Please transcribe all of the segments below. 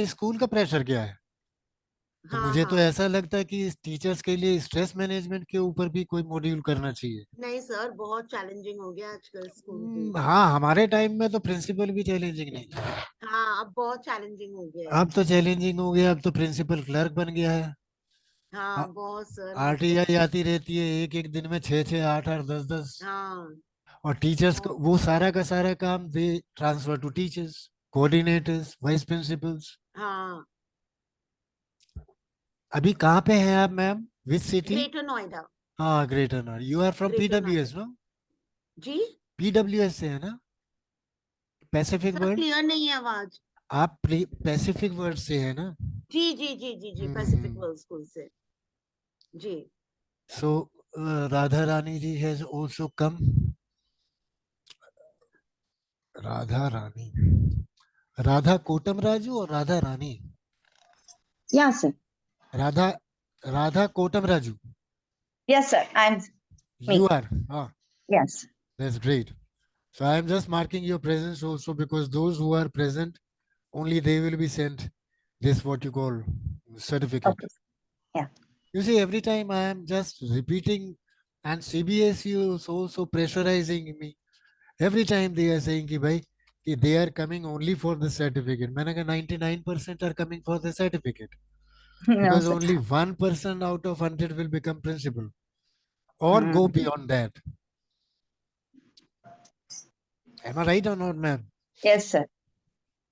School का pressure क्या है? तो हाँ मुझे तो हाँ। ऐसा लगता है कि टीचर्स के लिए स्ट्रेस मैनेजमेंट के ऊपर भी कोई मॉड्यूल करना चाहिए। नहीं सर, बहुत चैलेंजिंग हो गया आजकल स्कूल भी। हाँ, हमारे टाइम में तो प्रिंसिपल भी चैलेंजिंग नहीं था। हाँ, अब बहुत चैलेंजिंग हो गया है। अब तो चैलेंजिंग हो गया, अब तो प्रिंसिपल क्लर्क बन गया है। हाँ बहुत सर, मतलब। आरटीआई आती रहती है, एक एक दिन में छः छः आठ आठ दस दस। हाँ और टीचर्स को बहुत। वो सारा का सारा काम दे transfer to teachers, coordinators, vice principals. हाँ। अभी कहाँ पे हैं आप ma'am? Which city? Greater Noida. हाँ, greater not. You are from greater Noida. PWS no? जी। पीडब्ल्यूएस से है ना? Pacific sir world. क्लियर नहीं है आवाज। आप पैसिफिक वर्ल्ड से है ना? जी जी जी जी जी, पैसिफिक हम्म। वर्ल्ड स्कूल से। जी। सो राधा रानी जी has also come. Radha Rani, Radha कोटम Raju और Radha Rani. Yes, sir. Radha, Radha कोटम Raju. Yes, sir. I'm You me. are, ah, Yes. that's great. So I am just marking your presence also, because those who are present, only they will be sent this what you call certificate. Okay. Yeah. You see, every time I am just repeating, and CBSE is also pressurizing me. Every time they are saying कि भाई कि they are coming only for the certificate. मैंने कहा 99% are coming for the certificate, No, because sir. only 1% out of 100 will become principal or go Mm. beyond that. Am I right or not, ma'am? Yes, sir.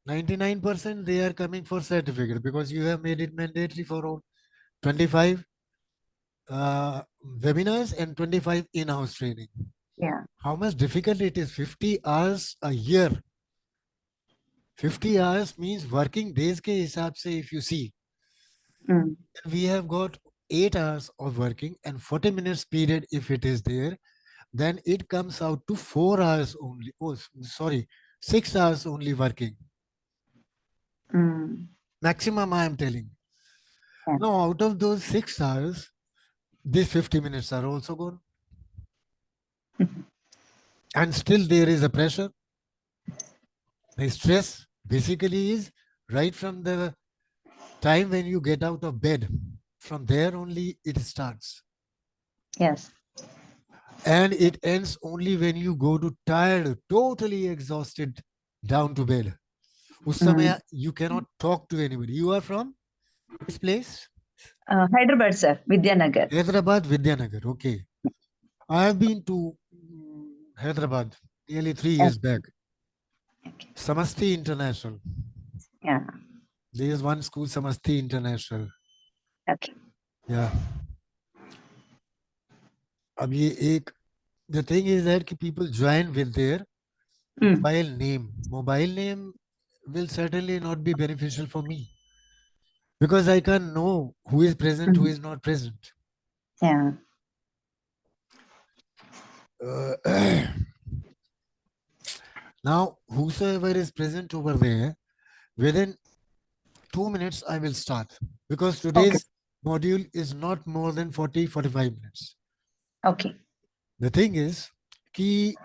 99% they are coming for certificate, because you have made it mandatory for all 25 webinars and 25 in-house training. Yeah. How much difficult it is? 50 hours a year. 50 hours means working days के हिसाब से, if you see, Mm. we have got 8 hours of working and 40 minutes period if it is there, then it comes out to 4 hours only. Oh, sorry, 6 hours only working. Mm. Maximum, I am telling. Yeah. Now, out of those 6 hours, these 50 minutes are also gone. And still there is a pressure. The stress basically is right from the time when you get out of bed. From there only it starts. Yes. And it ends only when you go to tired, totally exhausted, down to bed. उस Mm. समय you cannot talk to anybody. You are from which place? Hyderabad, sir. Vidyanagar. Hyderabad, Vidyanagar. Okay. I have been to Hyderabad nearly 3 years back. Okay. Samasti International. Yeah. There is one school, Samasti International. Okay. Yeah. अब ये एक, the thing is that people join with their Mm. mobile name. Mobile name will certainly not be beneficial for me, because I can't know who is present, who Mm. is not present. Yeah. Uh, now, whosoever is present over there, within 2 minutes, I will start, because Okay. today's module is not more than 40-45 minutes. Okay. The thing is, key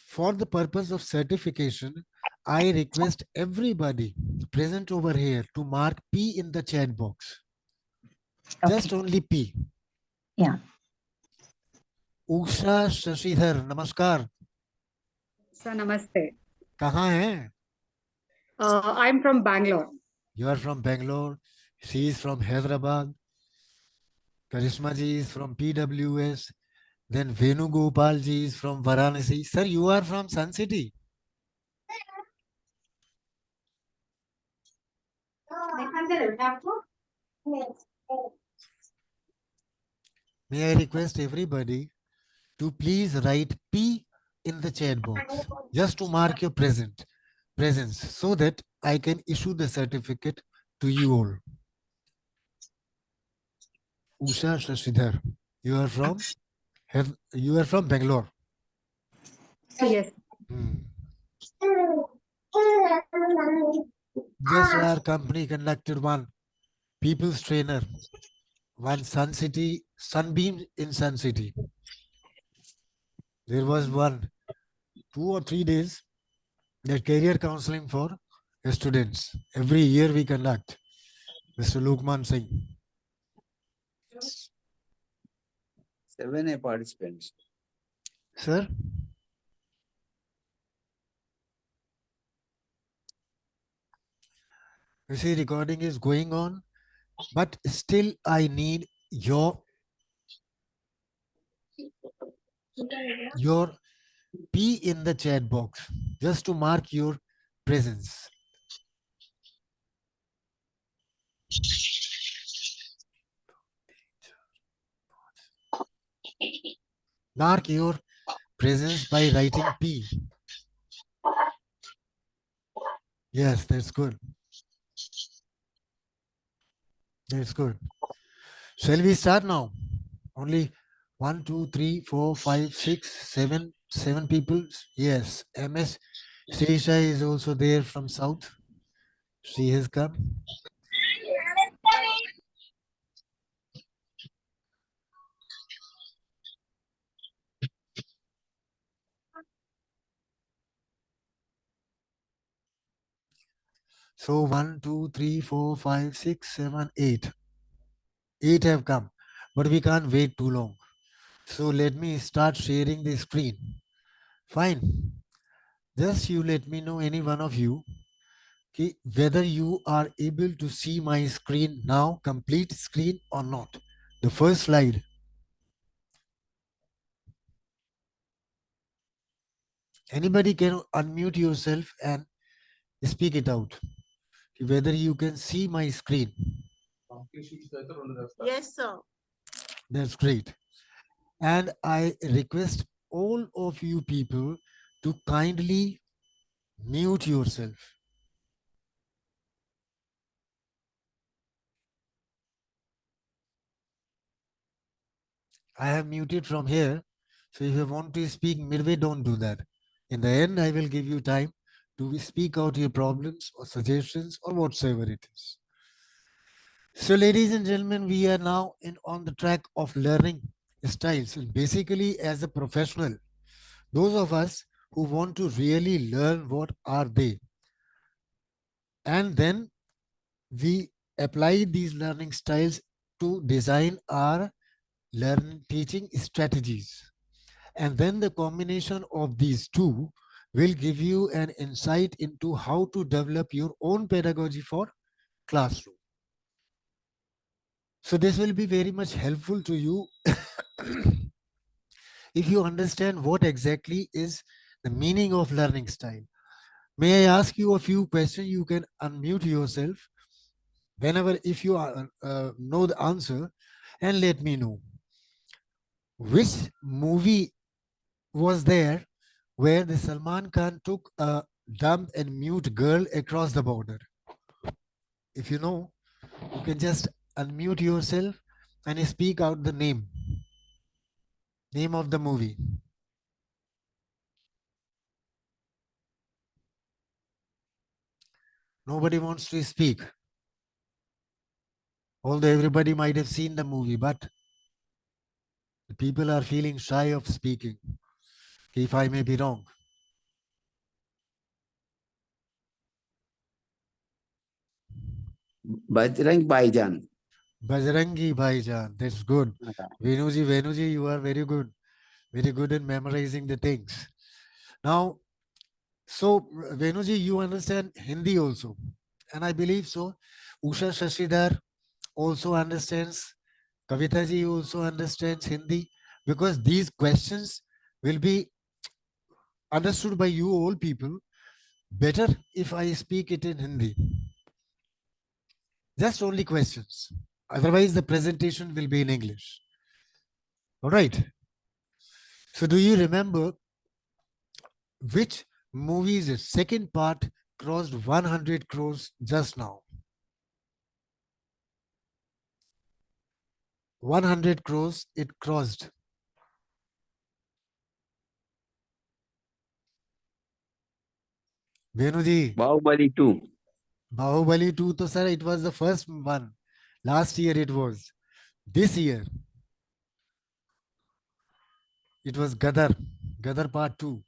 for the purpose of certification, I request everybody present over here to mark P in the chat box. Just Okay. only P. Yeah. Usha Shashidhar, नमस्कार। Sir, namaste. कहाँ हैं? I'm from Bangalore. You are from Bangalore. She is from Hyderabad. Karishma ji is from PWS. Then Venu Gopal ji is from Varanasi. Sir, you are from Sun City. May I request everybody to please write P in the chat box, just to mark your presence, so that I can issue the certificate to you all. Usha Shashidhar, you are from Bangalore. Yes. Hmm. Just our company conducted one people's trainer, one Sun City, Sunbeam in Sun City. There was one 2 or 3 days that career counseling for students. Every year we conduct. Mr. Lukman Singh. 7 participants. Sir? You see, recording is going on, but still I need your P in the chat box just to mark your presence. Mark your presence by writing P. Yes, that's good. That's good. Shall we start now? Only 1, 2, 3, 4, 5, 6, 7, 7 people. Yes, MS Srisha is also there from South. She has come. So 1, 2, 3, 4, 5, 6, 7, 8. 8 have come, but we can't wait too long. So let me start sharing the screen. Fine. Just you let me know, any one of you, whether you are able to see my screen now, complete screen or not. The first slide. Anybody can unmute yourself and speak it out. Whether you can see my screen. Yes, sir. That's great. And I request all of you people to kindly mute yourself. I have muted from here. So if you want to speak midway, don't do that. In the end, I will give you time to speak out your problems or suggestions or whatsoever it is. So ladies and gentlemen, we are now on the track of learning styles. So basically, as a professional, those of us who want to really learn what are they, and then we apply these learning styles to design our teaching strategies. And then the combination of these two will give you an insight into how to develop your own pedagogy for classroom. So this will be very much helpful to you if you understand what exactly is the meaning of learning style. May I ask you a few questions? You can unmute yourself whenever if you know the answer, and let me know. Which movie was there where the Salman Khan took a dumb and mute girl across the border? If you know, you can just unmute yourself and speak out the name of the movie. Nobody wants to speak. Although everybody might have seen the movie, but the people are feeling shy of speaking. If I may be wrong. Bajrang Bhaijaan. Bajrangi Bhaijaan, that's good. Venuji, you are very good. Very good in memorizing the things. Now, so Venuji, you understand Hindi also. And I believe so. Usha Shashidhar also understands. Kavita ji also understands Hindi, because these questions will be understood by you all people better if I speak it in Hindi. Just only questions. Otherwise, the presentation will be in English. All right. So do you remember which movie's second part crossed 100 crores just now? 100 crores it crossed. Venuji. Bahubali 2. Bahubali 2, to sir, it was the first one. Last year it was. This year, it was Gadar. Gadar part 2.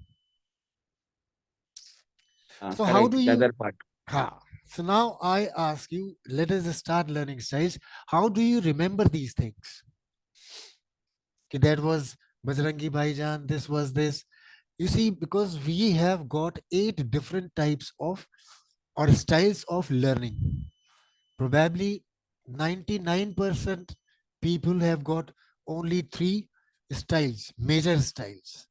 So how Correct. do you, Other part. Ha. So now I ask you, let us start learning styles. How do you remember these things? Okay, that was Bajrangi Bhaijaan, this was this. You see, because we have got 8 different types of or styles of learning. Probably 99% people have got only 3 styles, major styles.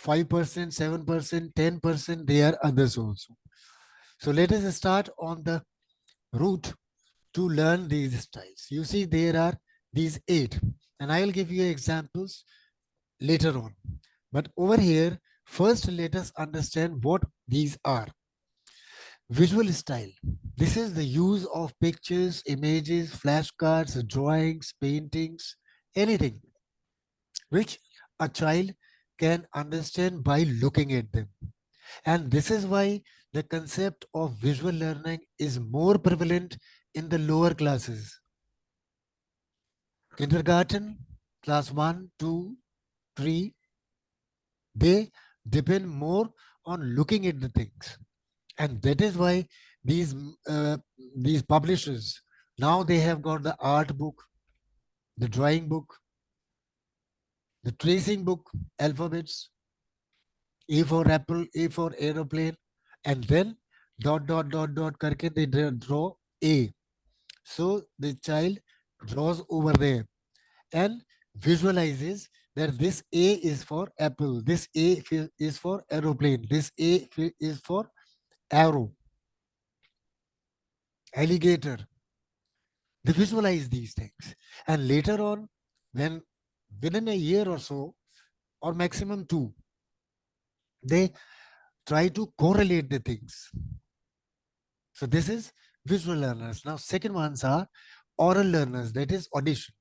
5%, 7%, 10%, they are others also. So let us start on the route to learn these styles. You see, there are these 8, and I will give you examples later on. But over here, first let us understand what these are. Visual style. This is the use of pictures, images, flashcards, drawings, paintings, anything which a child can understand by looking at them. And this is why the concept of visual learning is more prevalent in the lower classes. Kindergarten, class 1, 2, 3, they depend more on looking at the things. And that is why these these publishers, now they have got the art book, the drawing book, the tracing book, alphabets, A for apple, A for aeroplane, and then dot dot dot dot karke they draw A. So the child draws over there and visualizes that this A is for apple, this A is for aeroplane, this A is for arrow, alligator. They visualize these things. And later on, when within a year or so, or maximum 2, they try to correlate the things. So this is visual learners. Now, second ones are oral learners, that is audition.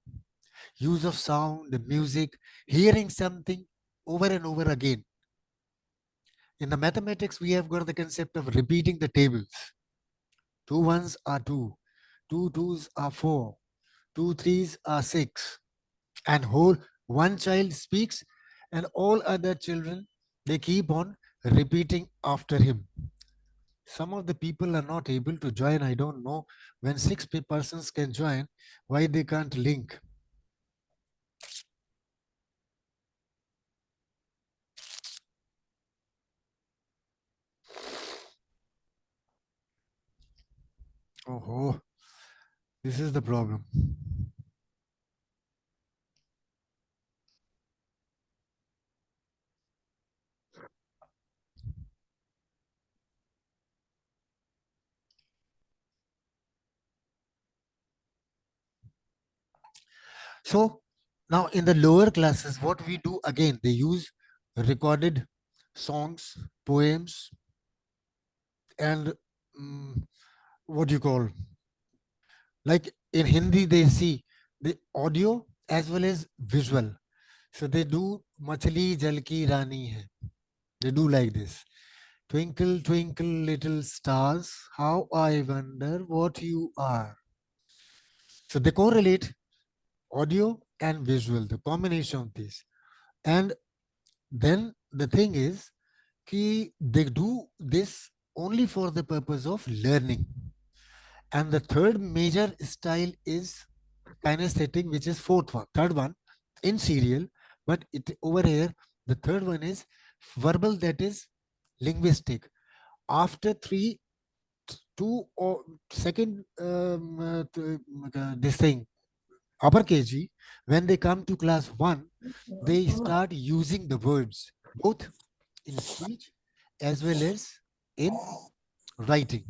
Use of sound, the music, hearing something over and over again. In the mathematics, we have got the concept of repeating the tables. 2 ones are 2, 2 twos are 4, 2 threes are 6. And whole one child speaks and all other children, they keep on repeating after him. Some of the people are not able to join. I don't know, when 6 persons can join, why they can't link. Oh, this is the problem. So now in the lower classes, what we do again, they use recorded songs, poems, and what do you call, like in Hindi, they see the audio as well as visual. So they do Machli Jal Ki Rani Hai. They do like this. Twinkle, twinkle, little stars, how I wonder what you are. So they correlate audio and visual, the combination of these. And then the thing is, they do this only for the purpose of learning. And the third major style is kinesthetic, which is third one in serial, but it over here, the third one is verbal, that is linguistic. After 2 or second this thing, upper KG, when they come to class 1, they start using the words both in speech as well as in writing.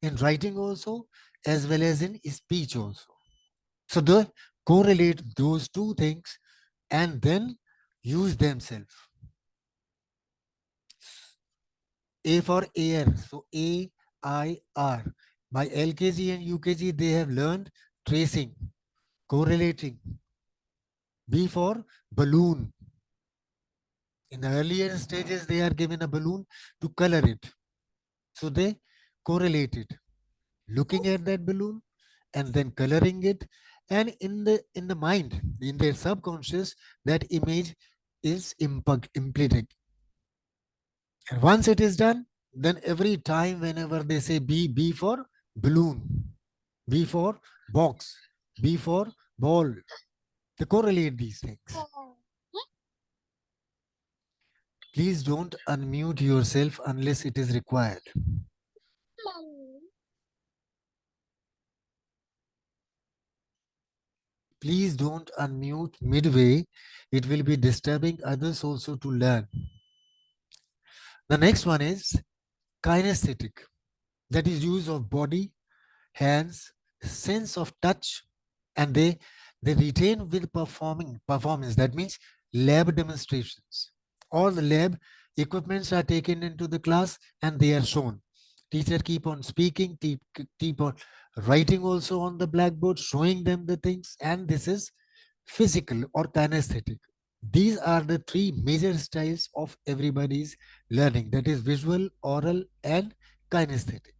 In writing also, as well as in speech also. So they correlate those 2 things and then use themselves. A for air, so AIR. By LKG and UKG, they have learned tracing, correlating. B for balloon. In the earlier stages, they are given a balloon to color it. So they correlate it, looking at that balloon and then coloring it. And in the mind, in their subconscious, that image is implemented. And once it is done, then every time whenever they say B for balloon, B for box, B for ball, they correlate these things. Please don't unmute yourself unless it is required. Please don't unmute midway. It will be disturbing others also to learn. The next one is kinesthetic. That is use of body, hands, sense of touch, and they retain with performance. That means lab demonstrations. All the lab equipments are taken into the class and they are shown. Teacher keep on speaking, keep on writing also on the blackboard, showing them the things, and this is physical or kinesthetic. These are the three major styles of everybody's learning, that is visual, oral, and kinesthetic.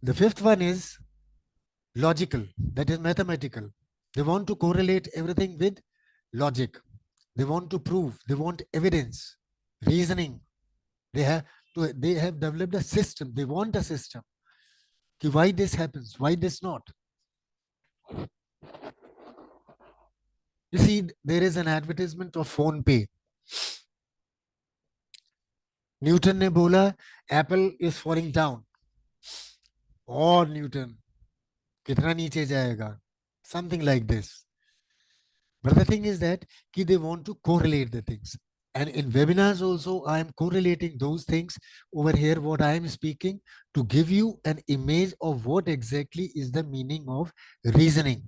The fifth one is logical, that is mathematical. They want to correlate everything with logic. They want to prove, they want evidence, reasoning. They have developed a system. They want a system. Why this happens, why this not? You see, there is an advertisement of PhonePe. Newton ने बोला Apple is falling down. और Newton कितना नीचे जाएगा? Something like this. But the thing is that they want to correlate the things. And in webinars also, I am correlating those things over here, what I am speaking, to give you an image of what exactly is the meaning of reasoning.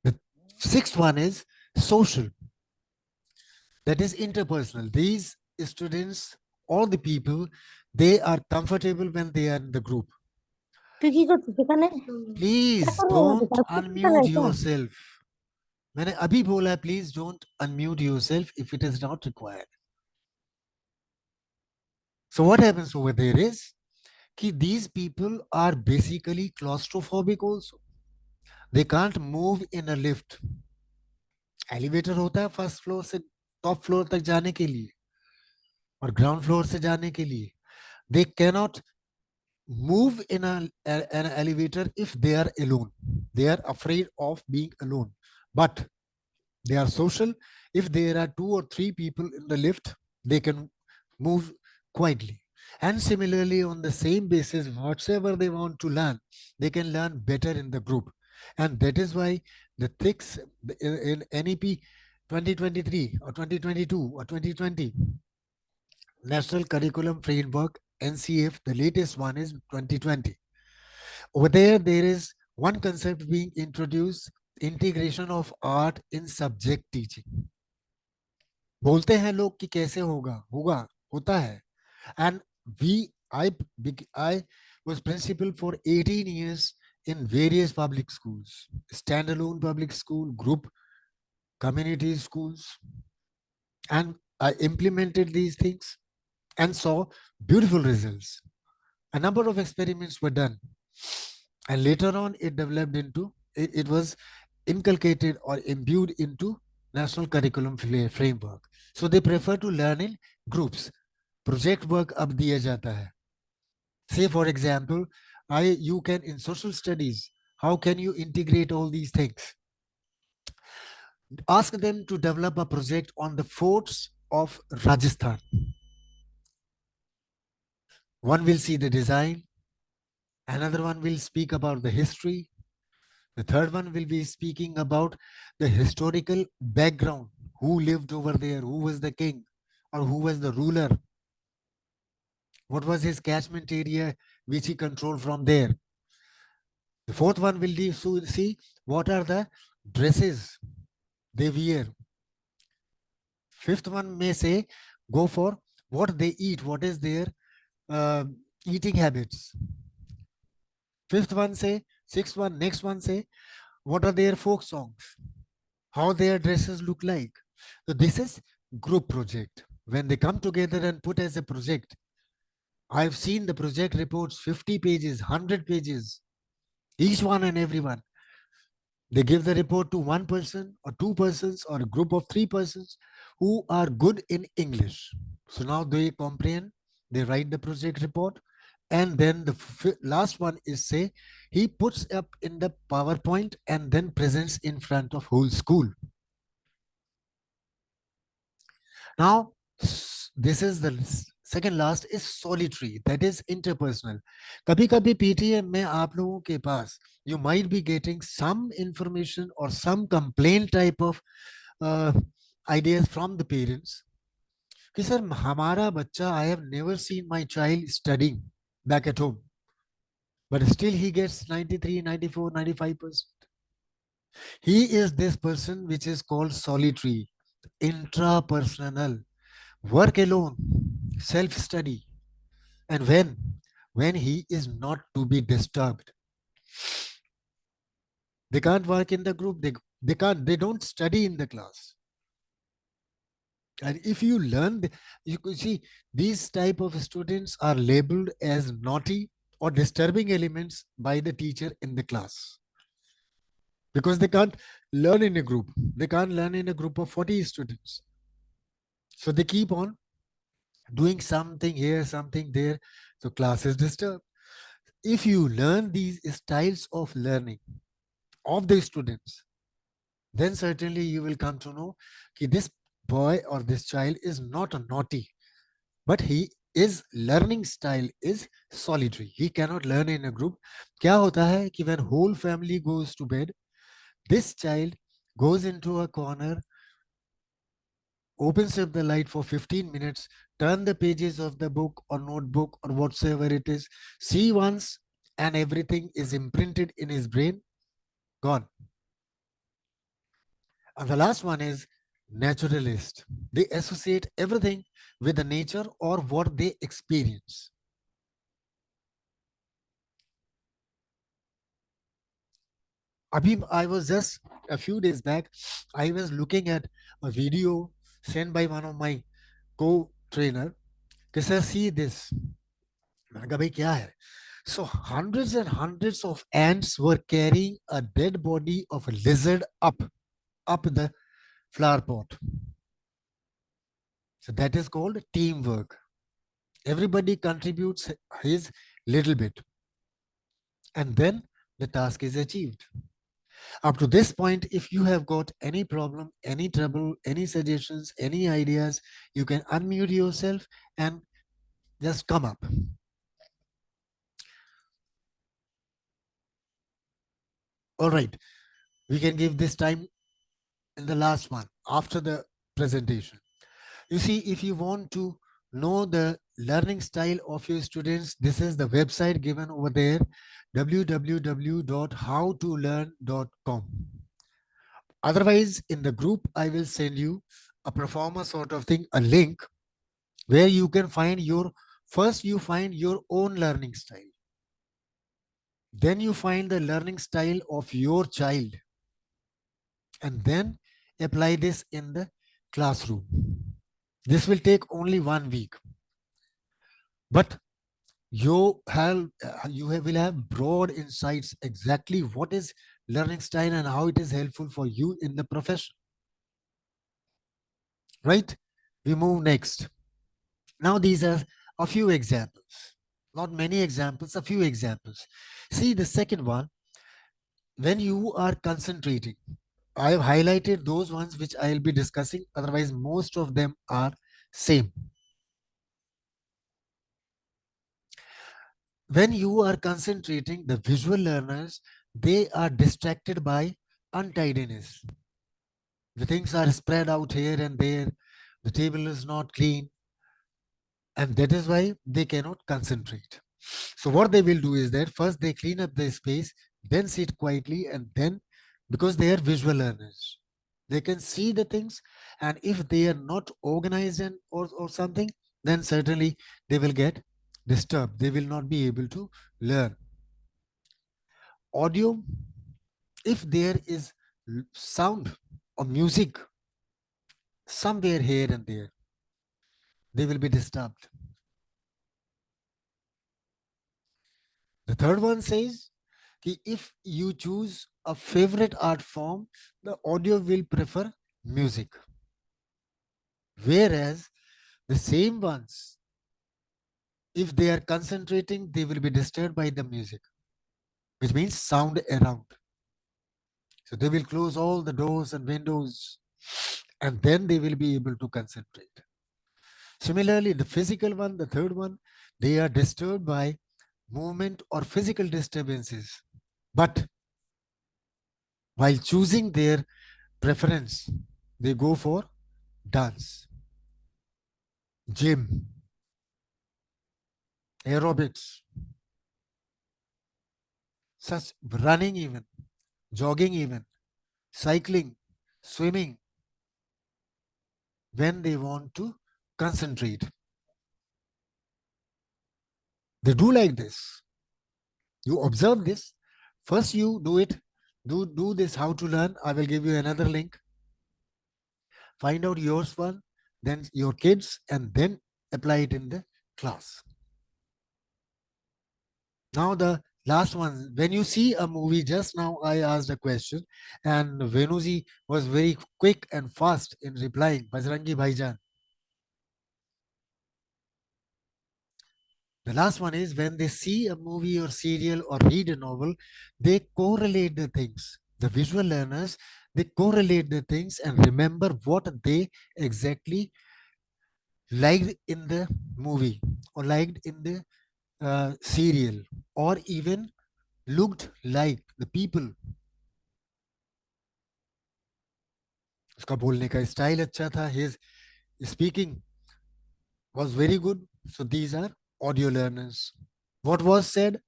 The sixth one is social. That is interpersonal. These students, all the people, they are comfortable when they are in the group. Please don't unmute yourself. मैंने अभी बोला, please don't unmute yourself if it is not required. So what happens over there is that these people are basically claustrophobic also. They can't move in a lift. Elevator होता है first floor से top floor तक जाने के लिए और ground floor से जाने के लिए. They cannot move in an elevator if they are alone. They are afraid of being alone. But they are social. If there are 2 or 3 people in the lift, they can move quietly. And similarly, on the same basis, whatsoever they want to learn, they can learn better in the group. And that is why the tricks in NEP 2023 or 2022 or 2020, National Curriculum Framework, NCF, the latest one is 2020. Over there is one concept being introduced, integration of art in subject teaching. बोलते हैं लोग कि कैसे होगा होता है. And I was principal for 18 years in various public schools, standalone public school, group, community schools, and I implemented these things and saw beautiful results. A number of experiments were done, and later on it developed into, it was inculcated or imbued into National Curriculum Framework. So they prefer to learn in groups. Project work ab diya jata hai. Say for example, you can in social studies, how can you integrate all these things? Ask them to develop a project on the forts of Rajasthan. One will see the design, another one will speak about the history, the third one will be speaking about the historical background, who lived over there, who was the king or who was the ruler, what was his catchment area which he controlled from there. The fourth one will see what are the dresses they wear. Fifth one may say go for what they eat, what is their eating habits. Fifth one say, sixth one, next one say what are their folk songs, how their dresses look like. So this is group project. When they come together and put as a project, I've seen the project reports 50 pages, 100 pages, each one and every one. They give the report to one person or two persons or a group of three persons who are good in English. So now they comprehend, they write the project report, and then the last one is say he puts up in the PowerPoint and then presents in front of whole school. Now, this is the second last is solitary, that is interpersonal. कभी कभी PTM में आप लोगों के पास you might be getting some information or some complaint type of ideas from the parents कि sir हमारा बच्चा, I have never seen my child studying back at home, but still he gets 93, 94, 95%. He is this person which is called solitary, intrapersonal, work alone, self-study. And when he is not to be disturbed. They can't work in the group, they don't study in the class. And if you learn, you could see these type of students are labeled as naughty or disturbing elements by the teacher in the class. Because they can't learn in a group. They can't learn in a group of 40 students. So they keep on doing something here, something there. So class is disturbed. If you learn these styles of learning of the students, then certainly you will come to know that this boy or this child is not a naughty, but he is learning style is solitary. He cannot learn in a group. क्या होता है कि when whole family goes to bed, this child goes into a corner, opens up the light for 15 minutes, turn the pages of the book or notebook or whatsoever it is, see once, and everything is imprinted in his brain, gone. And the last one is naturalist. They associate everything with the nature or what they experience. I was just a few days back, I was looking at a video sent by one of my co-trainer. Sir, see this. So hundreds and hundreds of ants were carrying a dead body of a lizard up the flower pot. So that is called teamwork. Everybody contributes his little bit. And then the task is achieved. Up to this point, if you have got any problem, any trouble, any suggestions, any ideas, you can unmute yourself and just come up. All right, we can give this time in the last one after the presentation. You see, if you want to know the learning style of your students, this is the website given over there, www.howtolearn.com. Otherwise, in the group, I will send you a performer sort of thing, a link where you can find first you find your own learning style. Then you find the learning style of your child. And then apply this in the classroom. This will take only 1 week. But you will have broad insights exactly what is learning style and how it is helpful for you in the profession. Right? We move next. Now these are a few examples. Not many examples, a few examples. See the second one. When you are concentrating, I have highlighted those ones which I will be discussing. Otherwise, most of them are same. When you are concentrating, the visual learners, they are distracted by untidiness. The things are spread out here and there. The table is not clean. And that is why they cannot concentrate. So what they will do is that first they clean up the space, then sit quietly, and then, because they are visual learners, they can see the things, and if they are not organized or something, then certainly they will get disturbed. They will not be able to learn. Audio, if there is sound or music somewhere here and there, they will be disturbed. The third one says, if you choose a favorite art form, the audio will prefer music. Whereas the same ones, if they are concentrating, they will be disturbed by the music, which means sound around. So they will close all the doors and windows, and then they will be able to concentrate. Similarly, the physical one, the third one, they are disturbed by movement or physical disturbances. But while choosing their preference, they go for dance, gym, aerobics, such running even, jogging even, cycling, swimming, when they want to concentrate. They do like this. You observe this. First you do it. Do this how to learn. I will give you another link. Find out yours one, then your kids, and then apply it in the class. Now the last one, when you see a movie, just now I asked a question and Venuji was very quick and fast in replying, Bajrangi Bhaijan. The last one is when they see a movie or serial or read a novel, they correlate the things. The visual learners, they correlate the things and remember what they exactly liked in the movie or liked in the serial or even looked like the people. उसका बोलने का style अच्छा था, his speaking was very good. So these are audio learners. What was said,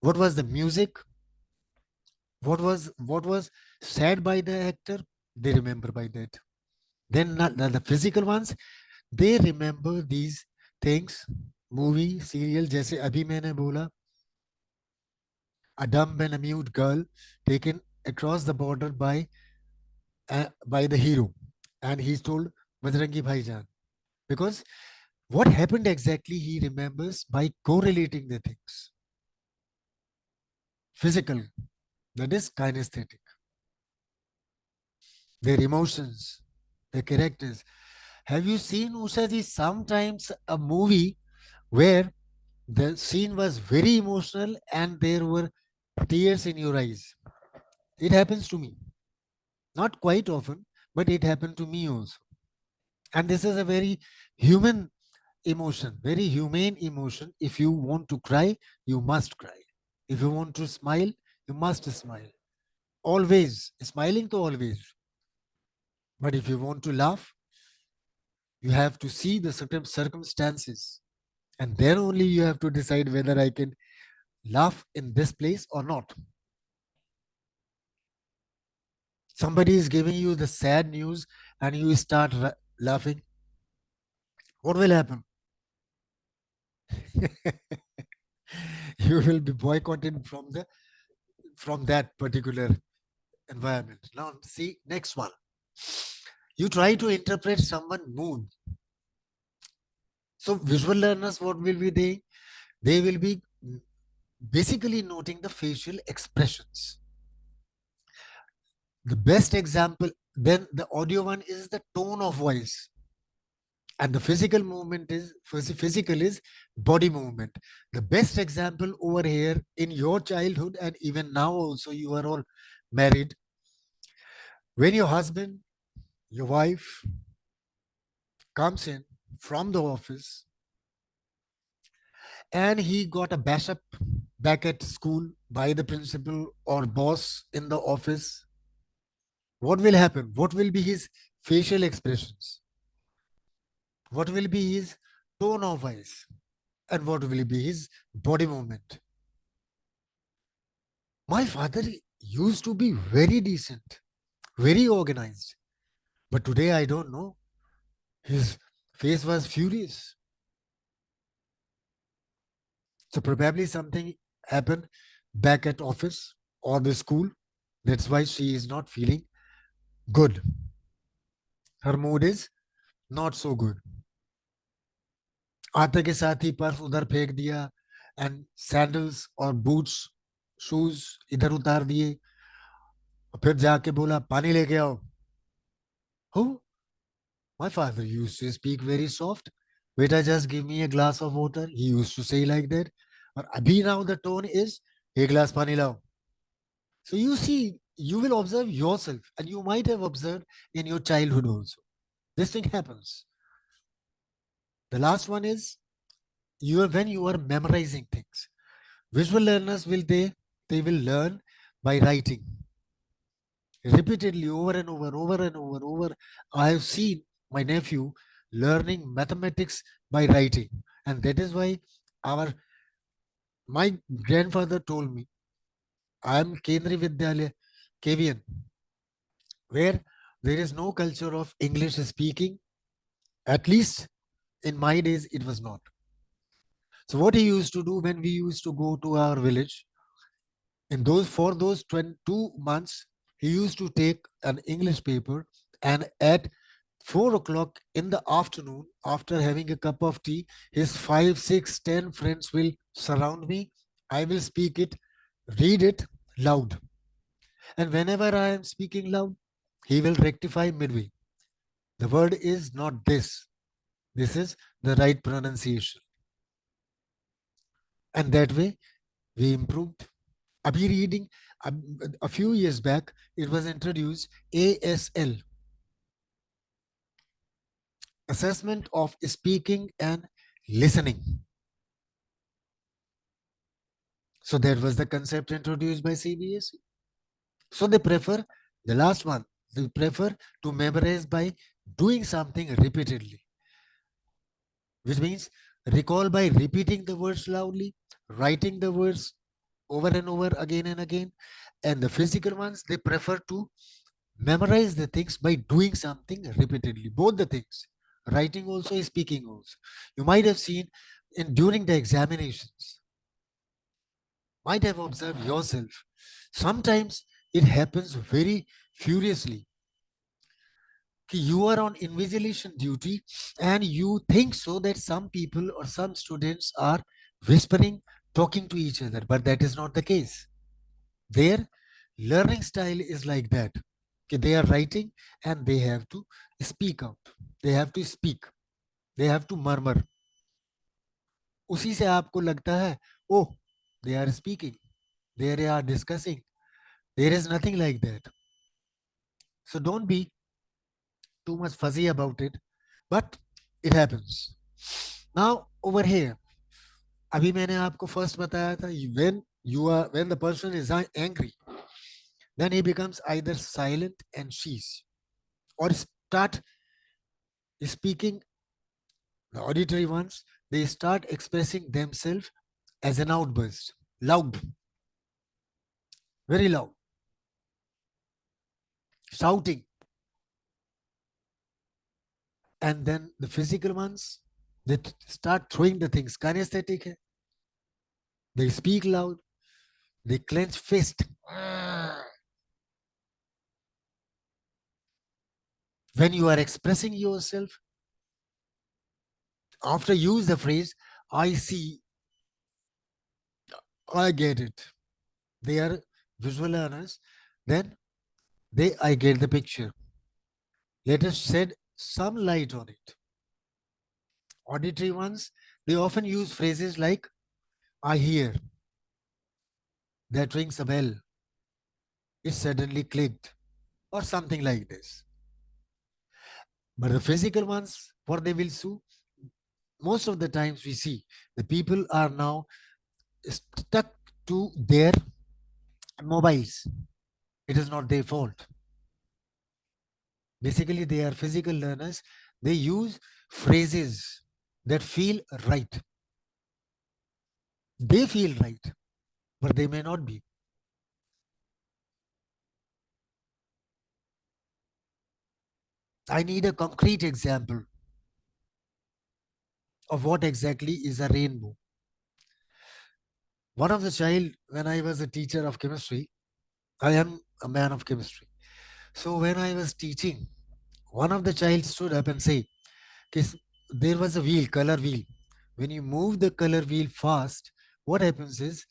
what was the music, what was said by the actor, they remember by that. Then the physical ones, they remember these things. Movie, serial, जैसे अभी मैंने बोला, a dumb and a mute girl taken across the border by the hero, and he's told Bajrangi Bhaijan, because what happened exactly he remembers by correlating the things. Physical, that is kinesthetic. Their emotions, their characters. Have you seen, Usha ji, sometimes a movie where the scene was very emotional and there were tears in your eyes? It happens to me. Not quite often, but it happened to me also. And this is a very human emotion, very humane emotion. If you want to cry, you must cry. If you want to smile, you must smile. Always, smiling to always. But if you want to laugh, you have to see the certain circumstances. And then only you have to decide whether I can laugh in this place or not. Somebody is giving you the sad news and you start laughing. What will happen? You will be boycotted from that particular environment. Now see next one. You try to interpret someone's mood. So visual learners, what will be they? They will be basically noting the facial expressions. The best example, then the audio one is the tone of voice. And the physical movement is body movement. The best example over here in your childhood and even now also, you are all married. When your husband, your wife comes in from the office and he got a bash up back at school by the principal or boss in the office, what will happen? What will be his facial expressions? What will be his tone of voice? And what will be his body movement? My father used to be very decent, very organized. But today I don't know. His face was furious. So probably something happened back at office or the school. That's why she is not feeling good. Her mood is not so good. आते के साथ ही purse उधर फेंक दिया and sandals or boots, shoes इधर उतार दिए. फिर जाके बोला पानी लेके आओ. Who? My father used to speak very soft. Beta, just give me a glass of water. He used to say like that. Or abhi now the tone is, एक glass pani lao. So you see, you will observe yourself, and you might have observed in your childhood also. This thing happens. The last one is when you are memorizing things. Visual learners they will learn by writing repeatedly over and over. I have seen my nephew learning mathematics by writing, and that is why our my grandfather told me I am Kendri Vidyalaya KVN, where there is no culture of English speaking. At least in my days, it was not. So what he used to do when we used to go to our village, in those for those 22 months, he used to take an English paper, and at 4 o'clock in the afternoon, after having a cup of tea, his 5, 6, 10 friends will surround me. I will speak it, read it loud. And whenever I am speaking loud, he will rectify midway. The word is not this. This is the right pronunciation. And that way, we improved. Abhi reading, a few years back, it was introduced ASL, Assessment of Speaking and Listening. So that was the concept introduced by CBSE. So they prefer the last one. They prefer to memorize by doing something repeatedly, which means recall by repeating the words loudly, writing the words over and over again and again. And the physical ones, they prefer to memorize the things by doing something repeatedly. Both the things, writing also, speaking also. You might have seen during the examinations, might have observed yourself. Sometimes it happens very furiously. You are on invigilation duty and you think so that some people or some students are whispering, talking to each other, but that is not the case. Their learning style is like that. They are writing and they have to speak out. They have to speak. They have to murmur. उसी से आपको लगता है, oh, they are speaking. They are discussing. There is nothing like that. So don't be too much fuzzy about it, but it happens. Now over here, अभी मैंने आपको first बताया था, when the person is angry, then he becomes either silent and sheesh, or start speaking. The auditory ones, they start expressing themselves as an outburst, loud, very loud, shouting. And then the physical ones, they start throwing the things. Kinesthetic hai. They speak loud, they clench fist. When you are expressing yourself, after you use the phrase, I see, I get it. They are visual learners. Then I get the picture. Let us shed some light on it. Auditory ones, they often use phrases like, I hear, that rings a bell, it suddenly clicked, or something like this. But the physical ones, what they will do, most of the times we see the people are now stuck to their mobiles. It is not their fault. Basically, they are physical learners. They use phrases that feel right. They feel right, but they may not be. I need a concrete example of what exactly is a rainbow. One of the child, when I was a teacher of chemistry, I am a man of chemistry. So when I was teaching, one of the child stood up and said, there was a wheel, color wheel. When you move the color wheel fast, what happens is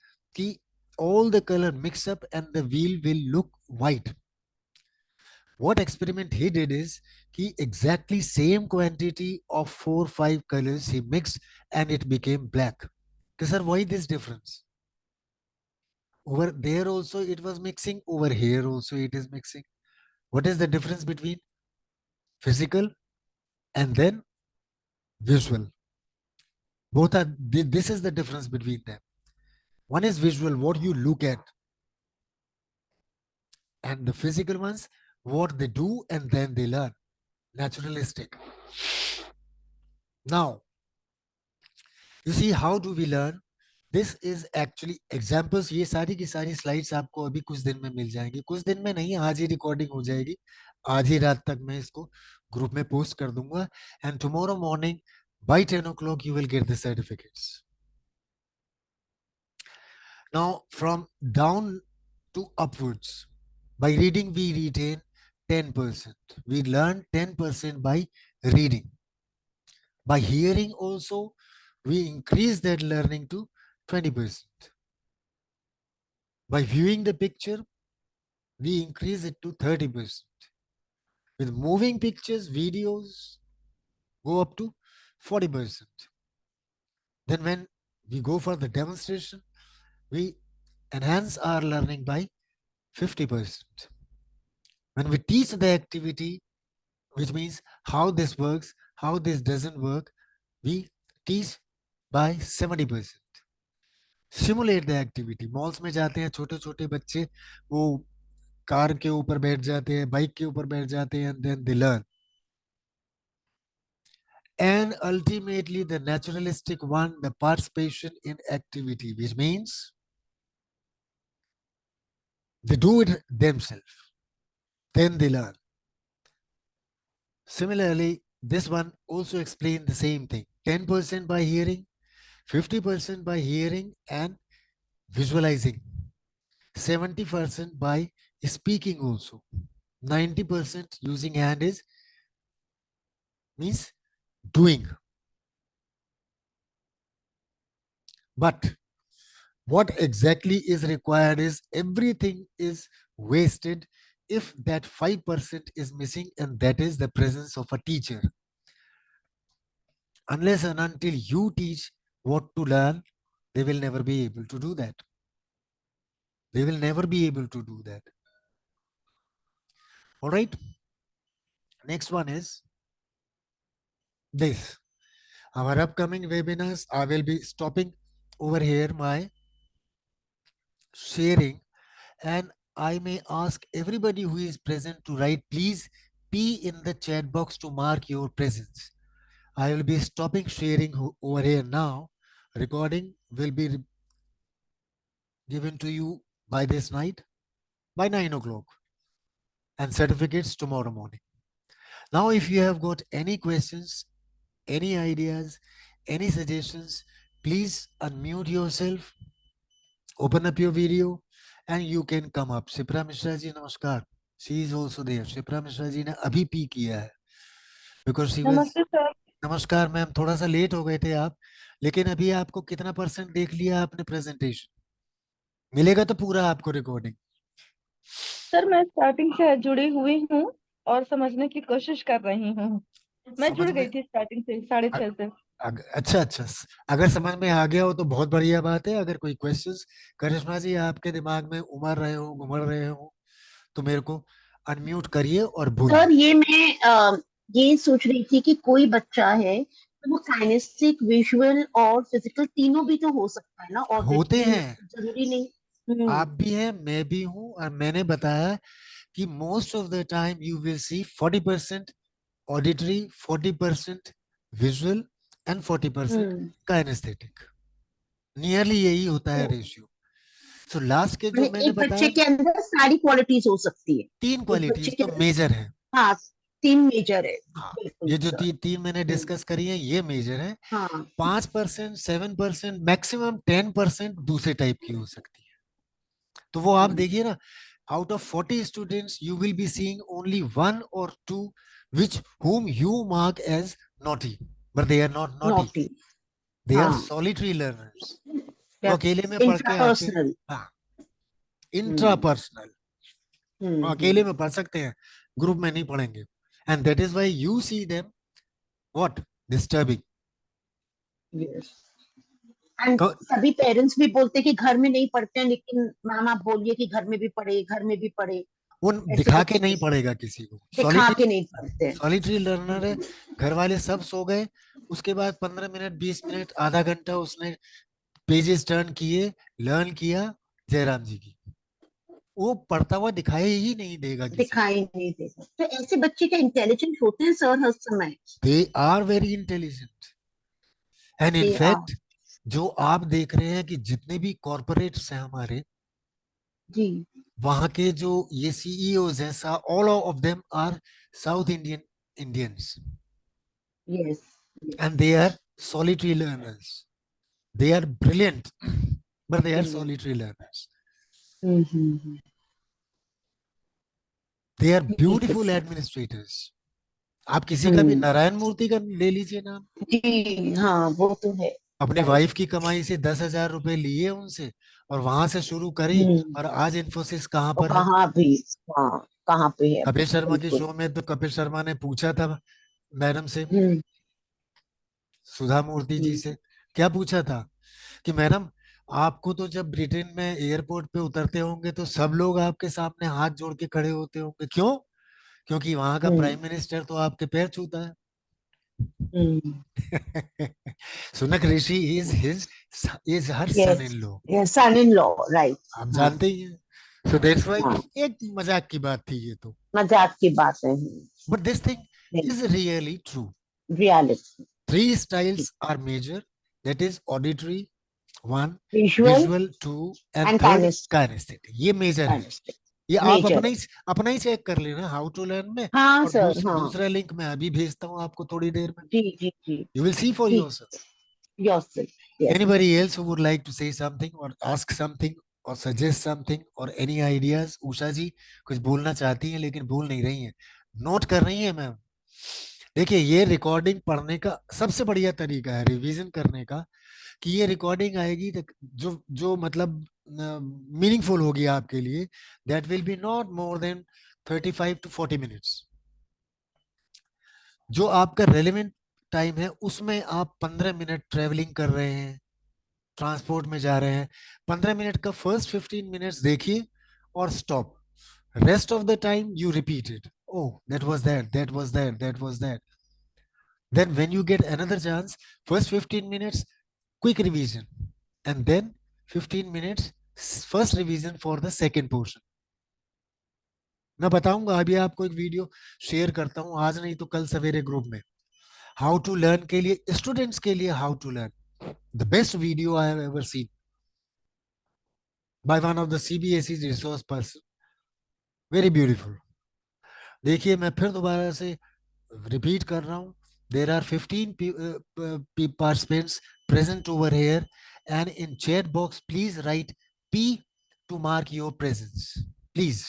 all the color mix up and the wheel will look white. what experiment he did is he exactly same quantity of 4-5 colors he mixed and it became black. Sir, why this difference? Over there also it was mixing, over here also it is mixing. What is the difference between physical and then visual? Both are, this is the difference between them. One is visual, what you look at, and the physical ones, what they do and then they learn. Naturalistic. Now, you see, how do we learn? This is actually examples. ये सारी की सारी slides आपको अभी कुछ दिन में मिल जाएंगी, कुछ दिन में नहीं, आज ही recording हो जाएगी, आज ही रात तक मैं इसको group में post कर दूंगा, and tomorrow morning by 10 o'clock you will get the certificates. Now, from down to upwards, by reading we retain 10%. We learn 10% by reading. By hearing also, we increase that learning to 20%. By viewing the picture, we increase it to 30%. With moving pictures, videos, go up to 40%. Then when we go for the demonstration, we enhance our learning by 50%. When we teach the activity, which means how this works, how this doesn't work, we teach by 70%. Simulate the activity. Malls में जाते हैं छोटे छोटे बच्चे, वो car के ऊपर बैठ जाते हैं, बाइक के ऊपर बैठ जाते हैं, and then they learn. And ultimately the naturalistic one, the participation in activity, which means they do it themselves, then they learn. Similarly, this one also explains the same thing. 10% by hearing, 50% by hearing and visualizing, 70% by speaking also, 90% using hand is means doing. But what exactly is required is everything is wasted if that 5% is missing, and that is the presence of a teacher. Unless and until you teach what to learn, they will never be able to do that. They will never be able to do that. All right. Next one is this. Our upcoming webinars, I will be stopping over here my sharing, and I may ask everybody who is present to write, please P in the chat box to mark your presence. I will be stopping sharing over here now. Recording will be given to you by this night, by 9 o'clock, and certificates tomorrow morning. Now, if you have got any questions, any ideas, any suggestions, please unmute yourself, open up your video, and you can come up. Shipra Mishra ji, namaskar. She is also there. Shipra Mishra ji ने अभी P किया है, because she was. नमस्ते sir. नमस्कार ma'am, थोड़ा सा late हो गए थे आप, लेकिन अभी आपको कितना % देख लिया आपने प्रेजेंटेशन? मिलेगा तो पूरा आपको रिकॉर्डिंग? सर मैं स्टार्टिंग से जुड़ी हुई हूँ और समझने की कोशिश कर रही हूँ। मैं जुड़ गई थी स्टार्टिंग से 6:30 से। अच्छा अच्छा, अगर समझ में आ गया हो तो बहुत बढ़िया बात है। अगर कोई क्वेश्चंस करिश्मा जी आपके दिमाग में उमड़ रहे हो, घुमड़ रहे हो, तो मेरे को अनम्यूट करिए और बोलिए। सर ये मैं ये सोच रही थी कि कोई बच्चा है तो वो काइनेस्टिक, विजुअल और फिजिकल तीनों भी तो हो सकता है ना, और होते हैं, जरूरी नहीं। आप भी हैं, मैं भी हूँ, और मैंने बताया कि most of the time you will see 40% auditory, 40% visual and 40% kinaesthetic. Nearly यही होता है रेशियो। सो लास्ट के जो मैंने एक बच्चे बताया, के अंदर सारी क्वालिटीज हो सकती है। 3 क्वालिटीज तो मेजर है। हाँ, 3 मेजर है। हाँ, बिल्कुल ये जो सर। 3 मैंने डिस्कस करी है ये मेजर है। हाँ 5%, 7%, मैक्सिमम 10% दूसरे टाइप की हो सकती है। तो वो आप देखिए ना, out of 40 students you will be seeing only 1 or 2 which whom you mark as naughty, but they are not naughty, naughty, they are हाँ, solitary learners। वो yeah, अकेले में पढ़ के आते हैं। intrapersonal। हाँ, इंट्रापर्सनल, वो अकेले में पढ़ सकते हैं, ग्रुप में नहीं पढ़ेंगे, and that is why you see them what disturbing. Yes. And सभी पेरेंट्स भी बोलते हैं कि घर में नहीं पढ़ते हैं, लेकिन मैम आप बोलिए कि घर में भी पढ़े, घर में भी पढ़े. उन ऐसे दिखा के बच्चे नहीं पढ़ेगा किसी को. दिखा के नहीं पढ़ते हैं. सॉलिटरी लर्नर है. घर वाले सब सो गए, उसके बाद 15 मिनट 20 मिनट आधा घंटा उसने पेजेस टर्न किए, लर्न किया जयराम जी की. वो पढ़ता हुआ दिखाई ही नहीं देगा किसी. दिखाई नहीं देगा. तो ऐसे बच्चे क्या इंटेलिजेंट होते हैं सर हर समय? They are very intelligent. And in They are. Fact जो आप देख रहे हैं कि जितने भी कॉर्पोरेट्स हैं हमारे, जी. वहां के जो ये सीईओज हैं, all of them are South Indian Indians, Yes. and they are solitary learners. They are brilliant, but they are Brilliant. solitary learners. Hmm. They are ठीक है beautiful सर. administrators. आप किसी का भी हम्म. नारायण मूर्ति का ले लीजिए नाम. जी हाँ, वो तो है. अपनी Right. वाइफ की कमाई से 10,000 रुपए लिए उनसे और वहां से शुरू करी, हम्म. और आज इन्फोसिस कहाँ और पर है. कहाँ भी, हाँ, कहाँ पे है कपिल शर्मा की बिल्कुल. शो में तो कपिल शर्मा ने पूछा था मैडम से, हम्म. सुधा मूर्ति जी हम्म. से, क्या पूछा था कि मैडम आपको तो जब ब्रिटेन में एयरपोर्ट पे उतरते होंगे तो सब लोग आपके सामने हाथ जोड़ के खड़े होते होंगे, क्यों? क्योंकि वहां का हम्म. प्राइम मिनिस्टर तो आपके पैर छूता है. Hmm. Sunak Rishi is her son Yes. In law. Yes, son-in-law, right. आप हाँ. जानते ही हैं. सो दैट्स व्हाई हाँ, एक मजाक की बात थी ये तो, मजाक की बात नहीं. But this thing is really true. Reality. Three styles are major, that is auditory, one, visual visual, two, and and third काइनेस्थिक. kinesthetic. ये मेजर है. ये आप मेजर. अपना ही चेक कर लेना हाउ टू लर्न में. हाँ और सर. हाँ. दूसरा लिंक मैं अभी भेजता हूँ आपको थोड़ी देर में. जी जी जी. You will see for ji. yourself. Yourself. Yes. Anybody else who would like to say something or ask something or suggest something or any ideas? Usha जी कुछ बोलना चाहती हैं लेकिन बोल नहीं रही हैं. नोट कर रही हैं मैम. देखिए ये रिकॉर्डिंग पढ़ने का सबसे बढ़िया तरीका है रिवीजन करने का, कि ये रिकॉर्डिंग आएगी तो जो जो मतलब मीनिंगफुल होगी आपके लिए. That will be not more than 35 to 40 minutes. जो आपका रेलेवेंट टाइम है उसमें आप 15 मिनट ट्रेवलिंग कर रहे हैं, ट्रांसपोर्ट में जा रहे हैं, 15 मिनट का फर्स्ट 15 मिनट्स देखिए और stop. Rest of the time you repeat it. Oh, that was that, that was that, that was that. Then when you get another chance, first 15 minutes quick revision, and then 15 minutes first revision for the second portion. मैं बताऊंगा अभी आपको एक video share करता हूं, आज नहीं तो कल सवेरे ग्रुप में. हाउ टू लर्न के लिए, स्टूडेंट्स के लिए how to learn, the best video I have ever seen by one of the CBSE resource person. Very beautiful. देखिए मैं फिर दोबारा से रिपीट कर रहा हूं. There are 15 participants present over here, and in chat box please write P to mark your presence. Please,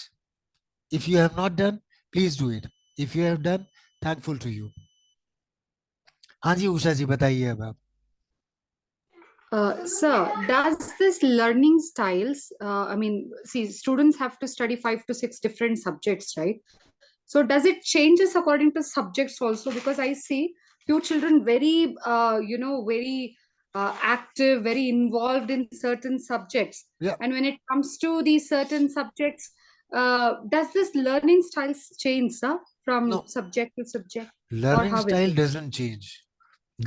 if you have not done, please do it. If you have done, thankful to you. हाँ जी उषा जी बताइए अब आप. Sir, does this learning styles, I mean, see, students have to study 5 to 6 different subjects, right? So does it changes according to subjects also? Because I see few children very, very active, very involved in certain subjects. Yeah. And when it comes to these certain subjects, does this learning styles change, sir, from No. subject to subject? Learning how is style it? doesn't change.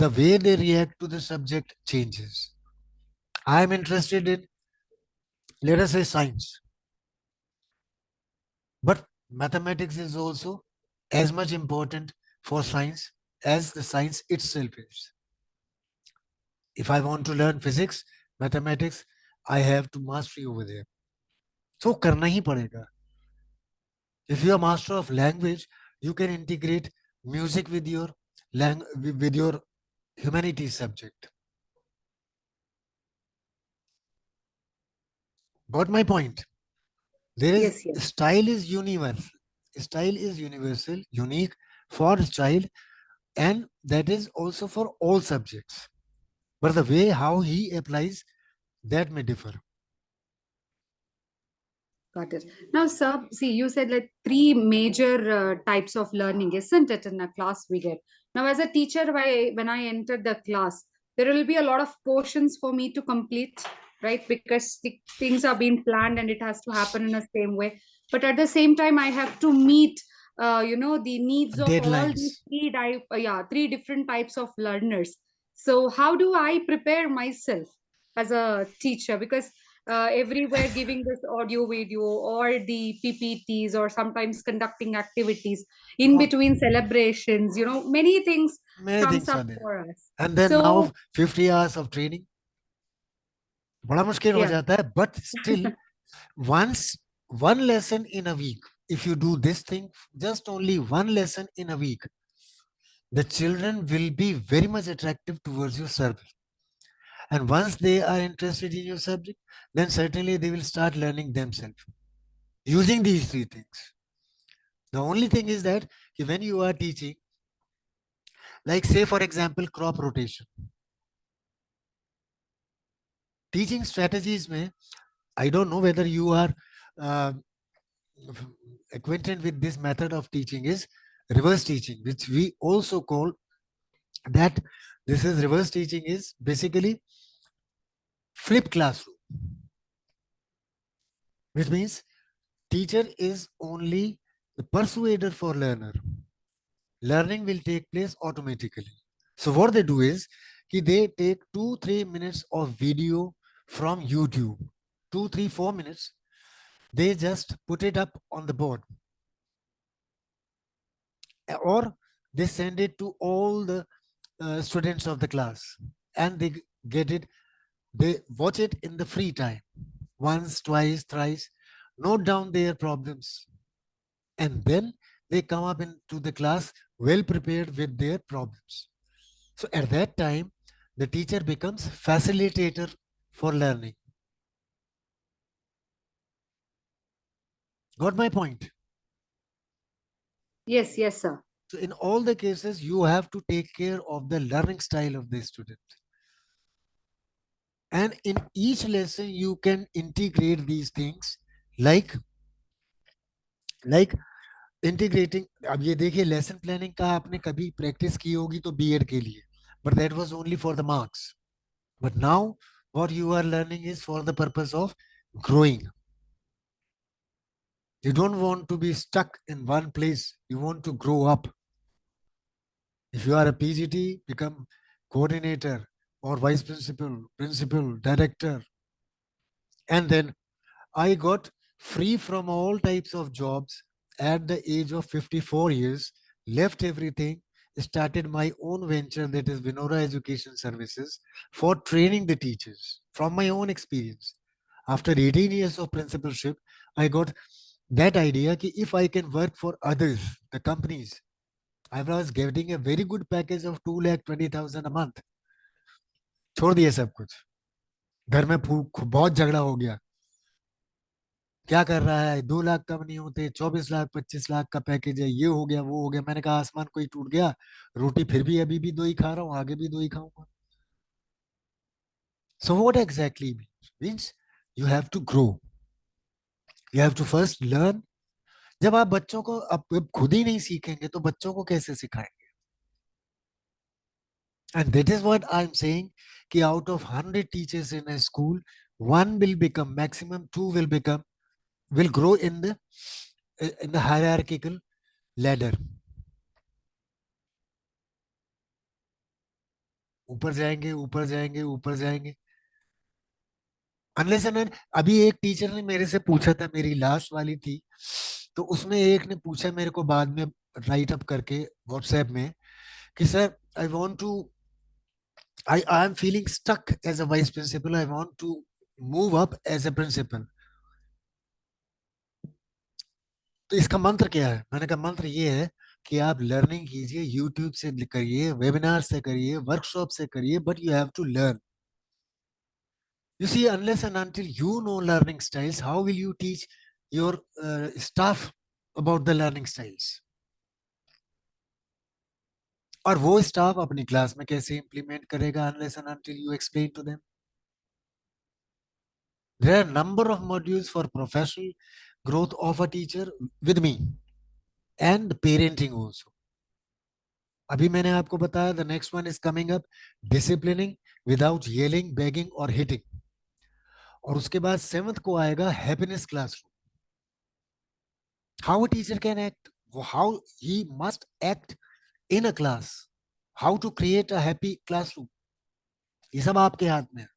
The way they react to the subject changes. I am interested in, let us say, science. But mathematics is also as much important for science as the science itself is. If I want to learn physics, mathematics, I have to mastery over there. So करना ही पड़ेगा. If you are master of language, you can integrate music with your humanities subject. Got my point? There is Yes, yes. style is universal. Style is universal, unique for child, and that is also for all subjects. But the way how he applies, that may differ. Got it. Now, sir, see, you said like three major types of learning, isn't it, in a class we get? Now, as a teacher, when I entered the class, there will be a lot of portions for me to complete, right? Because the things are being planned and it has to happen in the same way. But at the same time, I have to meet, the needs of all these Deadlines. three different types of learners. So, how do I prepare myself as a teacher? Because everywhere giving this audio video or the ppts or sometimes conducting activities in Oh, between celebrations, many things many comes things up are there. for us. And then So now 50 hours of training. बड़ा मुश्किल हो yeah. जाता है, but still once one lesson in a week, if you do this thing, just only one lesson in a week, the children will be very much attractive towards your subject. And once they are interested in your subject, then certainly they will start learning themselves using these three things. The only thing is that when you are teaching, like say for example, crop rotation, teaching strategies mein, I don't know whether you are uh, acquainted with this method of teaching, is reverse teaching, which we also call that this is reverse teaching, is basically flip classroom, which means teacher is only the persuader for learner. Learning will take place automatically. So what they do is they take 2-3 minutes of video from YouTube, 2-3-4 minutes. They just put it up on the board, or they send it to all the students of the class, and they get it. They watch it in the free time, once, twice, thrice, note down their problems, and then they come up into the class well prepared with their problems. So at that time, the teacher becomes facilitator for learning. Got my point? Yes, yes, sir. So in all the cases, you have to take care of the learning style of the student. And in each lesson, you can integrate these things like integrating. अब ये देखिए, lesson planning का आपने कभी practice की होगी तो BEd के लिए, but that was only for the marks. But now what you are learning is for the purpose of growing. You don't want to be stuck in one place. You want to grow up. If you are a PGT, become coordinator or vice principal, principal, director. And then I got free from all types of jobs at the age of 54 years, left everything, started my own venture, that is Vinora Education Services, for training the teachers from my own experience. After 18 years of principalship, I got that idea that if I can work for others, the companies, I was getting a very good package of 2,20,000 a month. छोड़ दिया सब कुछ, घर में बहुत झगड़ा हो गया. क्या कर रहा है, 2 लाख कम नहीं होते, 24 लाख 25 लाख का पैकेज है, ये हो गया वो हो गया. मैंने कहा आसमान कोई टूट गया, रोटी फिर भी अभी भी 2 ही खा रहा हूँ, आगे भी 2 ही खाऊंगा. So what exactly means you have to grow. You have to first learn. जब आप बच्चों को अब खुद ही नहीं सीखेंगे तो बच्चों को कैसे सिखाएंगे? And that is what I'm saying, कि out of 100 teachers in a school, 1 will become, maximum 2 will grow in the hierarchical ladder. ऊपर जाएंगे ऊपर जाएंगे ऊपर जाएंगे. अनलेस एंड अभी एक टीचर ने मेरे से पूछा था, मेरी लास्ट वाली थी, तो उसमें एक ने पूछा मेरे को बाद में राइट अप करके व्हाट्सएप में कि sir I want to I am feeling stuck as a vice principal. I want to move up as a principal. तो इसका मंत्र क्या है? मैंने कहा मंत्र ये है कि आप लर्निंग कीजिए, यूट्यूब से करिए, वेबिनार से करिए, वर्कशॉप से करिए, but you have to learn. You see, unless and until you know learning styles, how will you teach your staff about the learning styles? और वो स्टाफ अपनी क्लास में कैसे इंप्लीमेंट करेगा unless and until you explain to them? There are a number of modules for professional growth of a teacher with me and parenting also. अभी मैंने आपको बताया the next one is coming up, disciplining without yelling, begging or hitting. और उसके बाद 7th को आएगा happiness classroom. How a teacher can act, how he must act in a class, how to create a happy classroom. ये सब आपके हाथ में है.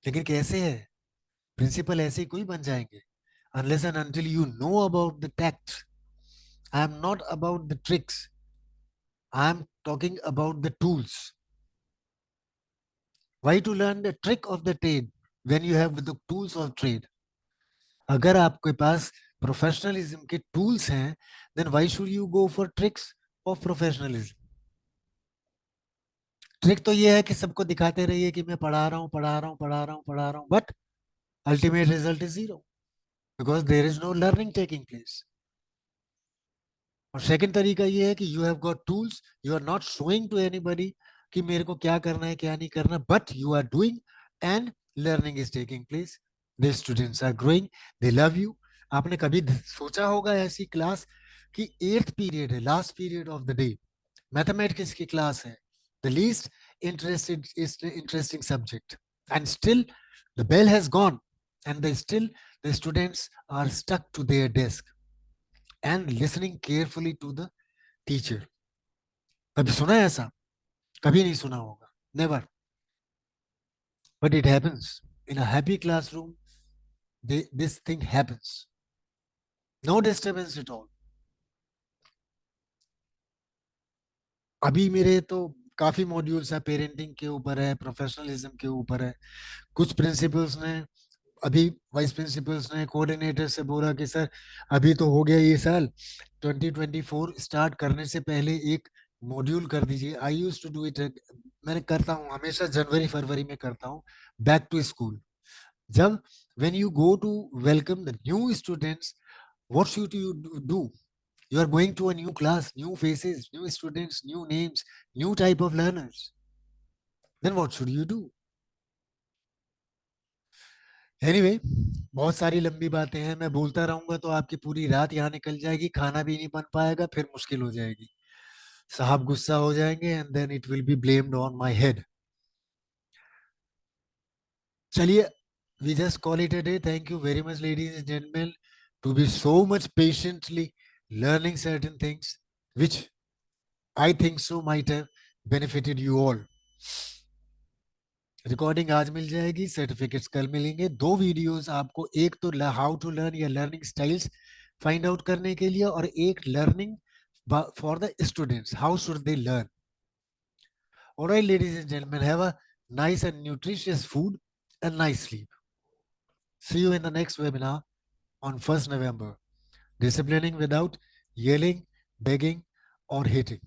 लेकिन कैसे है? प्रिंसिपल ऐसे ही कोई बन जाएंगे unless and until you know about the tact. I am not about the tricks. I am talking about the tools. Why to learn the trick of the trade when you have the tools of trade? अगर आपके पास professionalism के tools हैं, then why should you go for tricks of professionalism? Trick तो ये है कि सबको दिखाते रहिए कि मैं पढ़ा रहा हूँ, पढ़ा रहा हूँ, पढ़ा रहा हूँ, पढ़ा रहा हूँ, but ultimate result is zero because there is no learning taking place. और सेकंड तरीका ये है कि you have got tools, you are not showing to anybody कि मेरे को क्या करना है क्या नहीं करना, but you are doing and learning is taking place. The students are growing, they love you. आपने कभी सोचा होगा ऐसी क्लास कि 8th पीरियड है, last period of the day, mathematics की क्लास है, the least interesting subject, and still the bell has gone and the students are stuck to their desk and listening carefully to the teacher. कभी सुना है ऐसा? कभी नहीं सुना होगा. Never. But it happens. In a happy classroom, this thing happens. No disturbance at all. अभी मेरे तो काफी मॉड्यूल्स है, पेरेंटिंग के ऊपर है, प्रोफेशनलिज्म के ऊपर है. कुछ प्रिंसिपल्स ने, अभी वाइस प्रिंसिपल्स ने, कोऑर्डिनेटर से बोला कि सर अभी तो हो गया ये साल, 2024 स्टार्ट करने से पहले एक मॉड्यूल कर दीजिए. I used to do it, मैंने करता हूँ हमेशा जनवरी फरवरी में करता हूँ, बैक टू स्कूल. जब when you go to welcome the new students, what should you do? You are going to a new class, new faces, new students, new names, new type of learners. Then what should you do? Anyway, बहुत सारी लंबी बातें हैं, मैं बोलता रहूंगा तो आपकी पूरी रात यहाँ निकल जाएगी, खाना भी नहीं बन पाएगा, फिर मुश्किल हो जाएगी, साहब गुस्सा हो जाएंगे and then it will be blamed on my head. चलिए, we just call it a day. Thank you very much, ladies and gentlemen, to be so much patiently learning certain things which I think so might have benefited you all. Recording आज मिल जाएगी, certificates कल मिलेंगे. 2 videos आपको, एक तो how to learn या learning styles find out करने के लिए, और एक learning for the students, how should they learn. Alright ladies and gentleman, have a nice and nutritious food and nice sleep. See you in the next webinar on 1st November. Disciplining without yelling, begging or hitting.